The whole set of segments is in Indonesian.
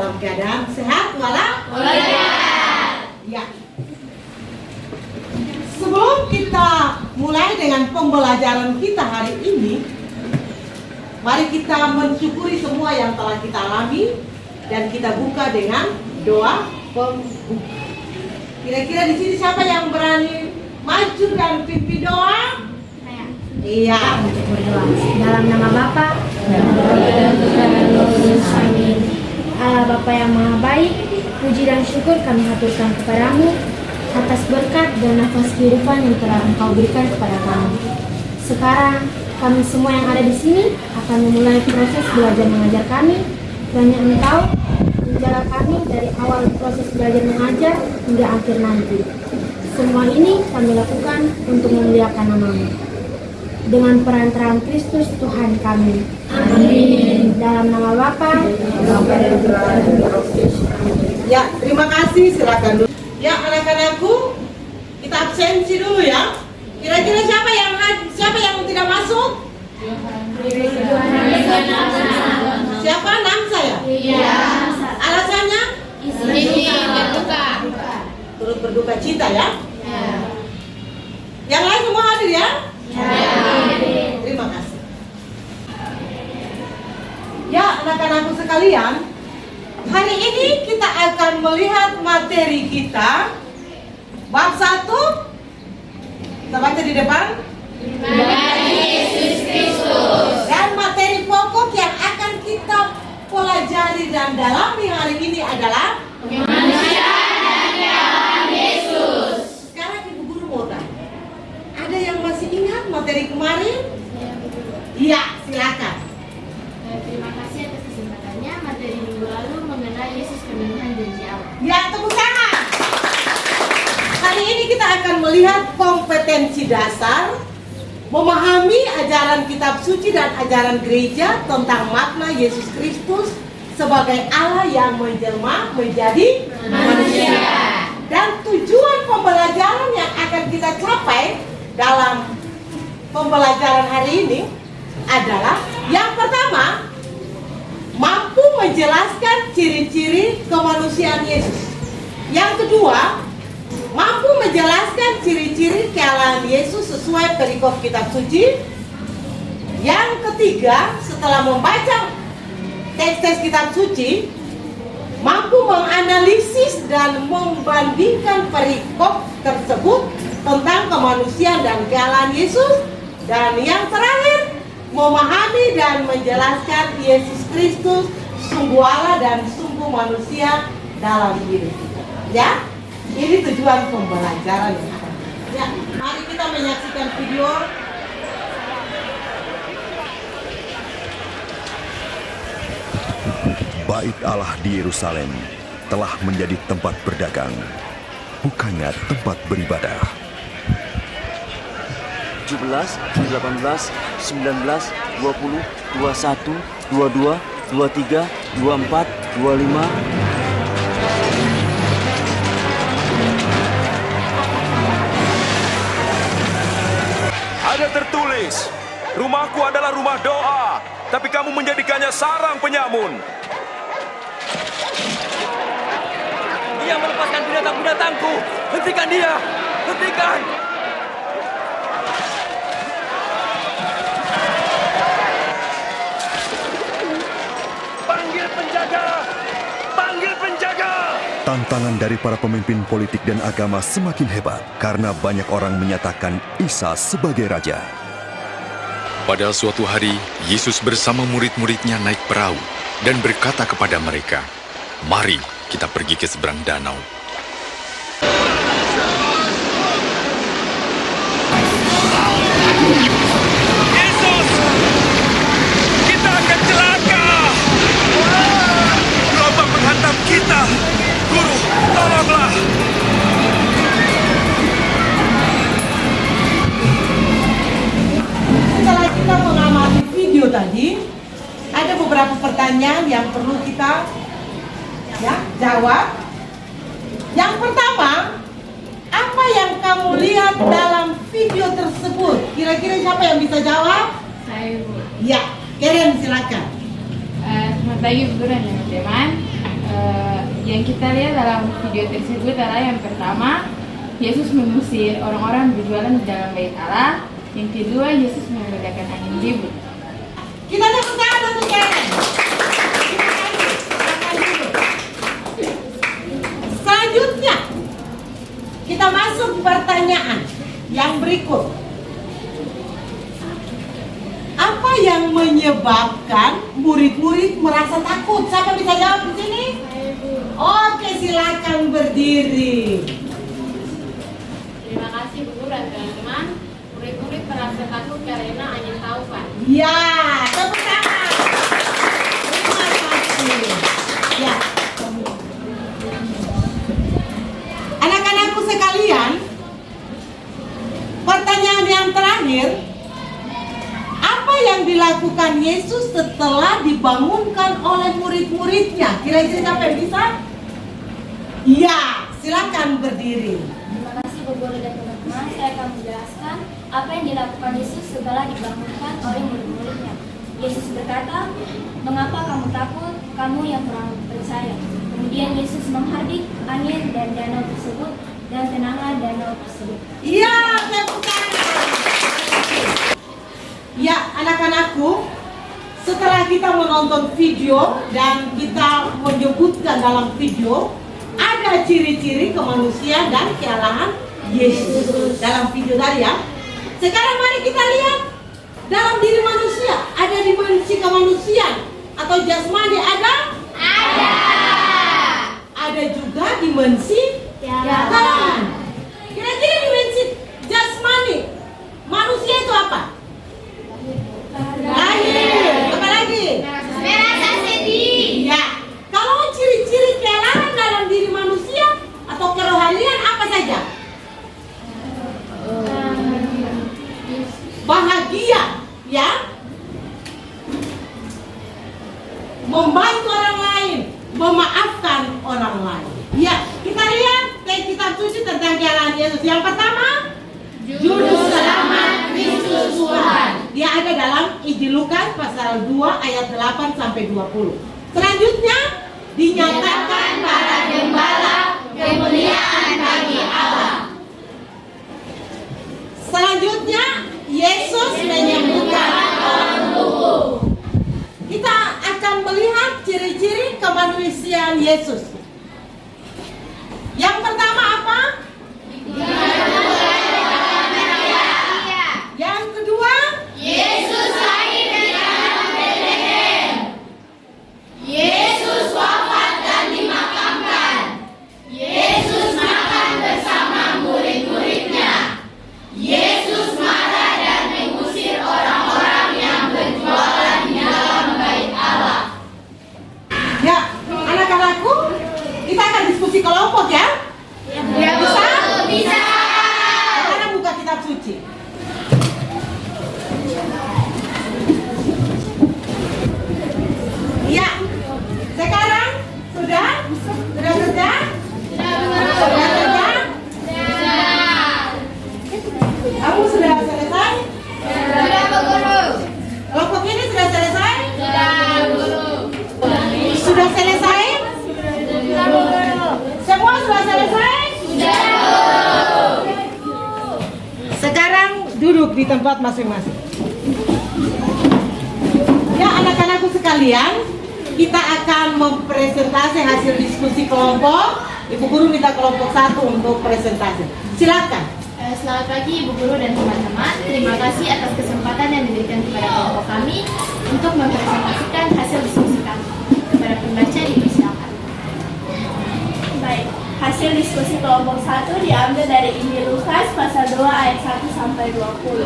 dalam keadaan sehat walafiat. Ya. Sebelum kita mulai dengan pembelajaran kita hari ini, mari kita mensyukuri semua yang telah kita alami dan kita buka dengan doa pembuka. Kira-kira di sini siapa yang berani maju dan pimpin doa? Iya. Dalam nama Bapa Amin. Allah Bapa yang Maha Baik, puji dan syukur kami haturkan kepadamu atas berkat dan nafas kehidupan yang telah Engkau berikan kepada kami. Sekarang kami semua yang ada di sini akan memulai proses belajar mengajar kami. Kiranya Engkau menjaga kami dari awal proses belajar mengajar hingga akhir nanti. Semua ini kami lakukan untuk memuliakan nama-Mu. Dengan perantaraan Kristus Tuhan kami. Amin. Dalam nama Bapa. Ya, terima kasih. Silakan dulu. Ya, anak-anakku, kita absensi dulu ya. Kira-kira siapa yang tidak masuk? Siapa? Namsa ya? Iya. Alasannya? Ini berduka. Turut berduka cita ya. Ya. Yang lain semua hadir ya? Ya. Terima kasih. Ya, anak-anakku sekalian, hari ini kita akan melihat materi kita bab 1. Kita baca di depan. Dari Yesus Kristus. Dan materi pokok yang akan kita pelajari dan dalami hari ini adalah Manusia dan keadaan Yesus. Sekarang Ibu Guru mau tanya, ada yang masih ingat materi kemarin? Iya, silakan. Terima kasih atas kesempatannya. Materi minggu lalu mengenai Yesus pemenuhan janji Allah. Ya, tepuk tangan. Hari ini kita akan melihat kompetensi dasar memahami ajaran kitab suci dan ajaran gereja tentang makna Yesus Kristus sebagai Allah yang menjelma menjadi manusia. Dan tujuan pembelajaran yang akan kita capai dalam pembelajaran hari ini adalah yang pertama, mampu menjelaskan ciri-ciri kemanusiaan Yesus. Yang kedua, mampu menjelaskan ciri-ciri kealahan Yesus sesuai perikop kitab suci. Yang ketiga, setelah membaca teks-teks kitab suci, mampu menganalisis dan membandingkan perikop tersebut tentang kemanusiaan dan kealahan Yesus. Dan yang terakhir, memahami dan menjelaskan Yesus Kristus sungguh Allah dan sungguh manusia dalam hidup kita. Ya? Ini tujuan pembelajaran yang akan. Ya, mari kita menyaksikan video. Bait Allah di Yerusalem telah menjadi tempat berdagang, bukannya tempat beribadah. 17, 18, 19, 20, 21, 22, 23, 24, 25. Ada tertulis, rumahku adalah rumah doa, tapi kamu menjadikannya sarang penyamun. Dia melepaskan binatang-binatangku. Hentikan dia! Hentikan! Panggil penjaga! Panggil penjaga! Tantangan dari para pemimpin politik dan agama semakin hebat karena banyak orang menyatakan Isa sebagai raja. Pada suatu hari, Yesus bersama murid-muridnya naik perahu dan berkata kepada mereka, "Mari kita pergi ke seberang danau." Yesus! Kita akan celaka! Gelombang menghantam kita! Guru, tolonglah! Setelah kita mengamati video tadi, ada beberapa pertanyaan yang perlu kita jawab. Yang pertama, apa yang kamu lihat dalam video tersebut? Kira-kira siapa yang bisa jawab? Saya, Bu. Ya, Karen silakan. Selamat pagi, Bu dan teman-teman. Yang kita lihat dalam video tersebut adalah yang pertama, Yesus mengusir orang-orang berjualan di dalam bait Allah. Yang kedua, Yesus meredakan angin ribut. Kita tepuk tangan untuk Karen. Silakan duduk. Selanjutnya, kita masuk pertanyaan yang berikut. Apa yang menyebabkan murid-murid merasa takut? Siapa bisa jawab di sini? Oke, silakan berdiri. Terima kasih Bu Guru dan teman-teman. Murid-murid merasa takut karena angin taufan. Ya, tepuk tangan. Terima kasih. Ya. Anak-anakku sekalian, pertanyaan yang terakhir, apa yang dilakukan Yesus setelah dibangunkan oleh murid-muridnya? Kira-kira siapa yang bisa? Ya, silakan berdiri. Terima kasih Bu Guru dan teman-teman. Saya akan menjelaskan apa yang dilakukan Yesus setelah dibangunkan oleh murid-muridnya. Yesus berkata, "Mengapa kamu takut, kamu yang kurang percaya?" Kemudian Yesus menghadik angin dan danau tersebut, dan tenanglah danau tersebut. Iya, tepuk tangan. Ya, anak-anakku, setelah kita menonton video dan kita menyebutkan dalam video ada ciri-ciri kemanusiaan dan kealahan Yesus dalam video tadi ya. Sekarang mari kita lihat dalam diri manusia ada dimensi kemanusiaan atau jasmani ada? Ada. Ada juga dimensi kealahan. Kira-kira dimensi jasmani manusia itu apa? Lahir. Apa lagi? Merasa sedih. Ya. Kalau ciri-ciri kealahan dalam diri manusia atau kerohanian apa saja? Bahagia, ya. Membantu orang lain, memaafkan orang lain. Ya, kita lihat kitab suci tentang kealahan Yesus. Yang pertama, Juru Selamat Kristus Tuhan. Dia ada dalam Injil Lukas pasal 2 ayat 8 sampai 20. Selanjutnya dinyatakan para gembala kemuliaan bagi Allah. Selanjutnya Yesus menyembuhkan orang lumpuh. Kita akan melihat ciri-ciri kemanusiaan Yesus. Yang pertama apa? Yang kedua, Yesus lahir di dalam Betlehem. Yesus wafat dan dimakamkan. Yesus makan bersama murid-muridnya. Yesus marah dan mengusir orang-orang yang berjualan di dalam bait Allah. ya anak-anakku, kita akan diskusi kelompok ya. Ya, Bisa? bisa. Sekarang buka kitab suci. Iya. Sekarang sudah? Sudah kerja? Sudah kerja? Kamu sudah selesai? Sudah, Bu Guru. Kelompok ini sudah selesai? Sudah, Bu Guru. Sudah selesai? Sudah, Bu Guru. Semua sudah selesai? Sudah, Bu Guru. Sekarang duduk di tempat masing-masing. Ya, anak-anakku sekalian, kita akan mempresentasi hasil diskusi kelompok. Ibu Guru minta kelompok 1 untuk presentasi. Silakan. Selamat pagi Ibu Guru dan teman-teman. Terima kasih atas kesempatan yang diberikan kepada kelompok kami untuk mempresentasikan hasil diskusi kami. Kepada pembaca dipersilakan. Baik, hasil diskusi kelompok 1 diambil dari Injil Lukas pasal 2 ayat 1 sampai 20.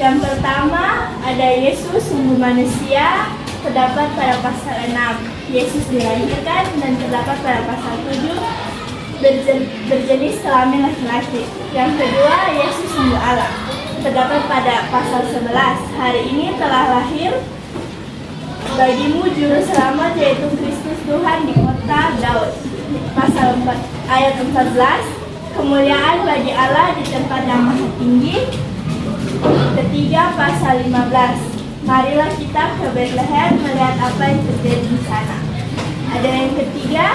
Yang pertama, ada Yesus sungguh manusia, terdapat pada pasal 6. Yesus dilahirkan dan terdapat pada pasal 7. Berjenis kelamin laki-laki. Yang kedua, Yesus sungguh Allah, terdapat pada pasal 11. Hari ini telah lahir bagimu juru selamat, yaitu Kristus Tuhan di kota Daud. Pasal 4 ayat 14. Kemuliaan bagi Allah di tempat yang maha tinggi. Ketiga, pasal 15. Marilah kita ke Bethlehem melihat apa yang terjadi di sana. Ada yang ketiga,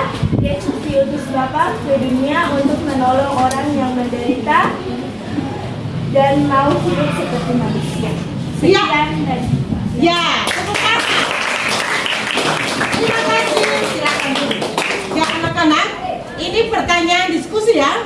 Yesus diutus Bapa ke dunia untuk menolong orang yang menderita dan mau hidup seperti manusia. Sekian dan Ya, tepuk tangan. Terima kasih. Silakan dulu. Ya anak-anak, ini pertanyaan diskusi ya.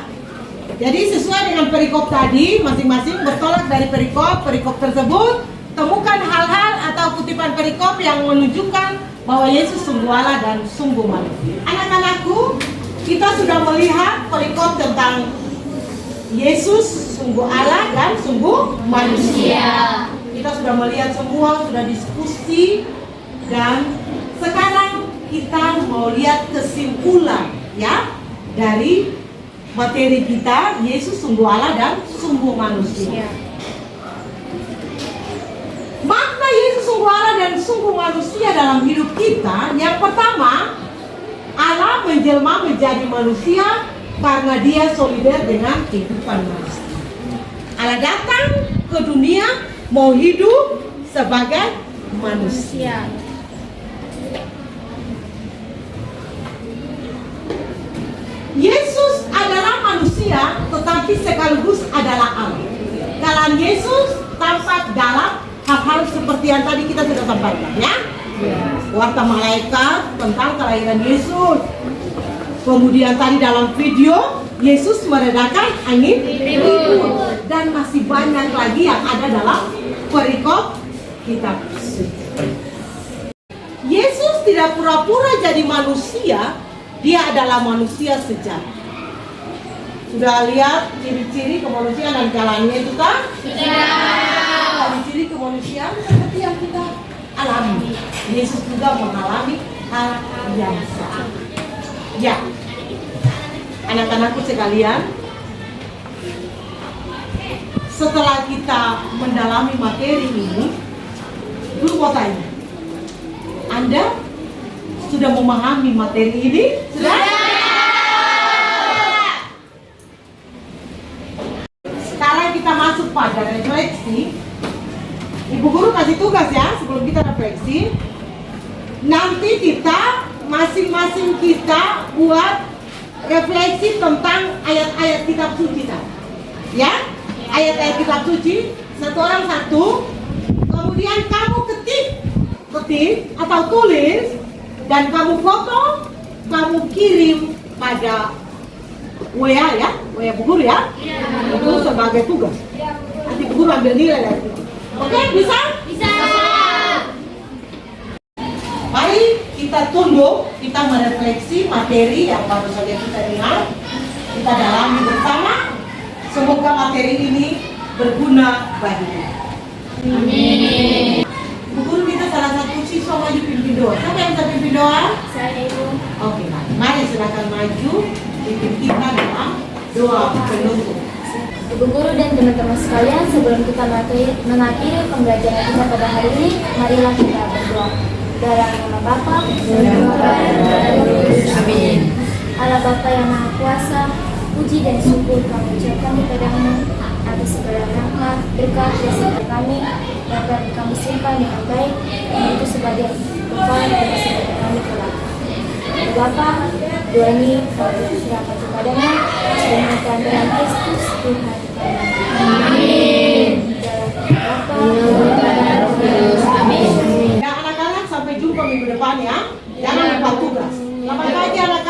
Jadi sesuai dengan perikop tadi, masing-masing bertolak dari perikop tersebut, temukan hal-hal atau kutipan perikop yang menunjukkan bahwa Yesus sungguh Allah dan sungguh manusia. Anak-anakku, kita sudah melihat perikop tentang Yesus sungguh Allah dan sungguh manusia. Kita sudah melihat semua, sudah diskusi, dan sekarang kita mau lihat kesimpulan ya dari materi kita, Yesus sungguh Allah dan sungguh manusia. Makna Yesus sungguh Allah dan sungguh manusia dalam hidup kita, yang pertama, Allah menjelma menjadi manusia karena dia solider dengan kehidupan manusia. Allah datang ke dunia mau hidup sebagai manusia. Yesus adalah manusia tetapi sekaligus adalah Allah. Dalam Yesus tampak dalam hal-hal seperti yang tadi kita sudah sampaikan ya. Warta malaikat tentang kelahiran Yesus. Kemudian tadi dalam video Yesus meredakan angin ribut, dan masih banyak lagi yang ada dalam perikop kitab suci. Yesus tidak pura-pura jadi manusia, dia adalah manusia sejati. Sudah lihat ciri-ciri kemanusiaan dan jalannya itu kan? Sudah. Ciri-ciri kemanusiaan seperti yang kita alami. Yesus juga mengalami hal yang sama. Ya, anak-anakku sekalian, setelah kita mendalami materi ini, dulu mau tanya, Anda sudah memahami materi ini? Sudah? Sekarang kita masuk pada refleksi. Ibu guru kasih tugas ya sebelum kita refleksi. Nanti kita masing-masing kita buat refleksi tentang ayat-ayat kitab suci tadi. Ya? Ayat-ayat kitab suci, satu orang satu. Kemudian kamu ketik atau tulis, dan kamu foto, kamu kirim pada WA ya, WA Bu Guru ya. Itu sebagai tugas. Nanti Bu Guru ambil nilai dari itu. Oke, bisa? Bisa. Mari kita tunduk, kita merefleksi materi yang baru saja kita dengar. Kita dalami bersama. Semoga materi ini berguna bagi kita. Amin. Bu Guru minta salah satu siswa maju pimpin doa. Siapa yang bisa pimpin doa? saya Ibu. Oke, mari silakan maju pimpin kita dalam doa penutup. Ibu guru dan teman-teman sekalian, sebelum kita mengakhiri pembelajaran kita pada hari ini, marilah kita berdoa. Dalam nama Bapa dan Putra dan Roh Kudus. Amin. Allah Bapa yang Maha Kuasa, puji dan syukur kami ucapkan kepadamu atas segala rahmat, berkat, dan sehat kami dapat kami simpan dengan baik, dan itu sebagai upaya dari segala kami kelak. Bapa, doa ini kami serahkan kepadamu dengan kehadiran Kristus Tuhan kami. Amin. Dalam Bapa dan Roh Kudus. Amin. Ya anak-anak, sampai jumpa minggu depan ya. Jangan lupa tugas. Selamat pagi anak-anak.